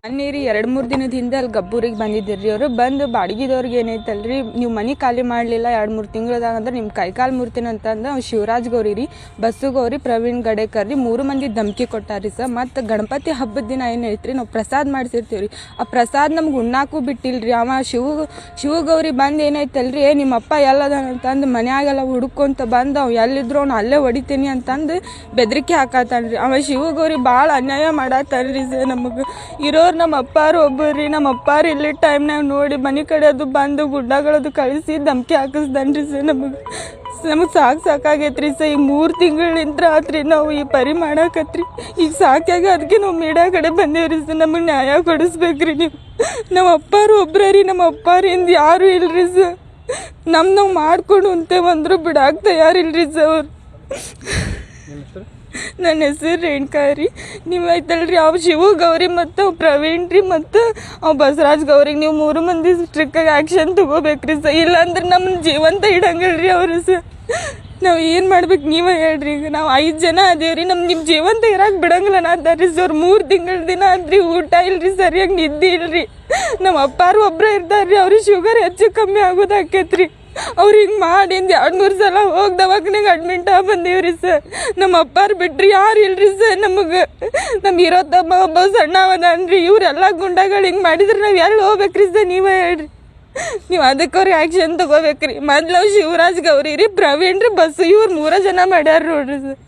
ಅನ್ನೀರಿ 2-3 ದಿನದ ಹಿಂದೆ ಅಲ್ಲಿ ಗಬ್ಬೂರಿಗೆ ಬಂದಿದ್ದಿರಿ ಅವರು ಬಂದು ಬಾಡಿಗೆದವ್ರಿಗೆ ಏನೈತಲ್ರಿ ನೀವು ಮನೆ ಖಾಲಿ ಮಾಡಲಿಲ್ಲ 2-3 ತಿಂಗಳದಾಗ ಅಂದ್ರೆ ನಿಮ್ಮ ಕೈಕಾಲು ಮುರ್ತೀನಿ ಅಂತಂದು ಅವ್ನು ಶಿವರಾಜ್ ಗೌರಿ ರೀ ಬಸ್ಸು ಗೌರಿ ಪ್ರವೀಣ್ ಗಡೇಕರ್ ರೀ 3 ಮಂದಿ ಧಮ್ಕಿ ಕೊಟ್ಟಾರಿ ಸರ್. ಮತ್ತು ಗಣಪತಿ ಹಬ್ಬದ ದಿನ ಏನು ಐತ್ರಿ ನಾವು ಪ್ರಸಾದ ಮಾಡಿಸಿರ್ತೀವಿ ರೀ, ಆ ಪ್ರಸಾದ ನಮ್ಗೆ ಉಣ್ಣಾಕು ಬಿಟ್ಟಿಲ್ರಿ. ಅವ ಶಿವಗೌರಿ ಬಂದು ಏನೈತಲ್ರಿ ನಿಮ್ಮಪ್ಪ ಎಲ್ಲದ ಅಂತಂದು ಮನ್ಯಾಗೆಲ್ಲ ಹುಡ್ಕೊಂತ ಬಂದು ಅವು ಎಲ್ಲಿದ್ರು ಅವ್ನು ಅಲ್ಲೇ ಹೊಡಿತೀನಿ ಅಂತಂದು ಬೆದರಿಕೆ ಹಾಕತ್ತಾನ್ರಿ. ಅವ ಶಿವಗೌರಿ ಭಾಳ ಅನ್ಯಾಯ ಮಾಡತ್ತಾನ್ರಿ ಸರ್. ನಮಗೆ ಇರೋರು ನಮ್ಮ ಅಪ್ಪಾರು ಒಬ್ಬರು ನಮ್ಮ ಅಪ್ಪಾರು ಇಲ್ಲಿ ಟೈಮ್ನಾಗ ನೋಡಿ ಮನೆ ಕಡೆ ಅದು ಬಂದು ಗುಡ್ಡಗಳದು ಕಳಿಸಿ ಧಮ್ಕಿ ಹಾಕಿಸ್ದನ್ರಿ ಸರ್. ನಮಗೆ ಸಾಕಾಗೈತ್ರಿ ಸರ್. ಈಗ 3 ತಿಂಗಳಿಂದ ಆತ್ರಿ ನಾವು ಈ ಪರಿ ಮಾಡಾಕತ್ರಿ. ಈಗ ಸಾಕಾಗ ಅದಕ್ಕೆ ನಾವು ಮೀಡಿಯಾ ಕಡೆ ಬಂದೇವ್ರಿ ಸರ್. ನಮಗೆ ನ್ಯಾಯ ಕೊಡಿಸ್ಬೇಕ್ರಿ ನೀವು. ನಮ್ಮ ಅಪ್ಪಾರು ಒಬ್ರೇ ರೀ, ನಮ್ಮ ಅಪ್ಪಾರಿಂದ ಯಾರು ಇಲ್ರಿ ಸರ್. ನಾವು ಮಾಡ್ಕೊಂಡು ಉಂತೇವಂದ್ರು ಬಿಡಾಕ್ ತಯಾರಿಲ್ರಿ ಸರ್ ಅವ್ರು. ನನ್ನ ಹೆಸರು ರೇಣುಕಾ ರೀ. ನೀವು ಐತಲ್ರಿ ಅವು ಶಿವ ಗೌರಿ ಮತ್ತು ಪ್ರವೀಣ್ ರೀ ಮತ್ತು ಅವು ಬಸವರಾಜ್ ಗೌರಿಗೆ ನೀವು 3 ಮಂದಿ ಸ್ಟ್ರಿಕ್ಟಾಗಿ ಆ್ಯಕ್ಷನ್ ತೊಗೋಬೇಕ್ರಿ ಸರ್. ಇಲ್ಲಾಂದ್ರೆ ನಮ್ಮನ್ನ ಜೀವಂತ ಇಡಂಗಿಲ್ರಿ ಅವರು ಸರ್. ನಾವು ಏನು ಮಾಡ್ಬೇಕು ನೀವೇ ಹೇಳ್ರಿ. ಈಗ ನಾವು 5 ಜನ ಅದೇವ್ರಿ, ನಿಮ್ಮ ಜೀವಂತ ಇರಕ್ಕೆ ಬಿಡಂಗಿಲ್ಲ ನಾದಾರಿ ಸರ್. 3 ತಿಂಗಳ ದಿನ ಆದ್ರಿ ಊಟ ಇಲ್ರಿ, ಸರಿಯಾಗಿ ನಿದ್ದೆ ಇಲ್ರಿ. ನಮ್ಮ ಅಪ್ಪಾರು ಒಬ್ಬರೇ ಇರ್ತಾರ್ರಿ, ಅವ್ರಿಗೆ ಶುಗರ್ ಹೆಚ್ಚು ಕಮ್ಮಿ ಆಗೋದಾಕೈತ್ರಿ. ಅವ್ರು ಹಿಂಗೆ ಮಾಡಿಂದ 2-3 ಸಲ ಹೋಗಿ ದವಾಖಾನೆಗೆ ಅಡ್ಮಿಂಟ್ ಬಂದೀವ್ರಿ ಸರ್. ನಮ್ಮ ಅಪ್ಪಾರು ಬಿಟ್ರಿ ಯಾರು ಇಲ್ರಿ ಸರ್. ನಮ್ಗೆ ಇರೋ ತಮ್ಮ ಒಬ್ಬ ಸಣ್ಣ ಅವದನ್ರಿ. ಇವರೆಲ್ಲ ಗುಂಡಗಳು ಹಿಂಗೆ ಮಾಡಿದ್ರೆ ನಾವು ಎಲ್ಲಿ ಹೋಗ್ಬೇಕ್ರಿ ಸರ್ ನೀವೇ ಹೇಳ್ರಿ. ನೀವು ಅದಕ್ಕವ್ರಿಗೆ ಆ್ಯಕ್ಷನ್ ತೊಗೋಬೇಕ್ರಿ. ಮೊದ್ಲು ಶಿವರಾಜ್ ಗೌರಿ ರೀ ಪ್ರವೀಣ್ ರೀ ಬಸ್ಸು ಇವ್ರು 3 ಜನ ಮಾಡ್ಯಾರ ನೋಡ್ರಿ ಸರ್.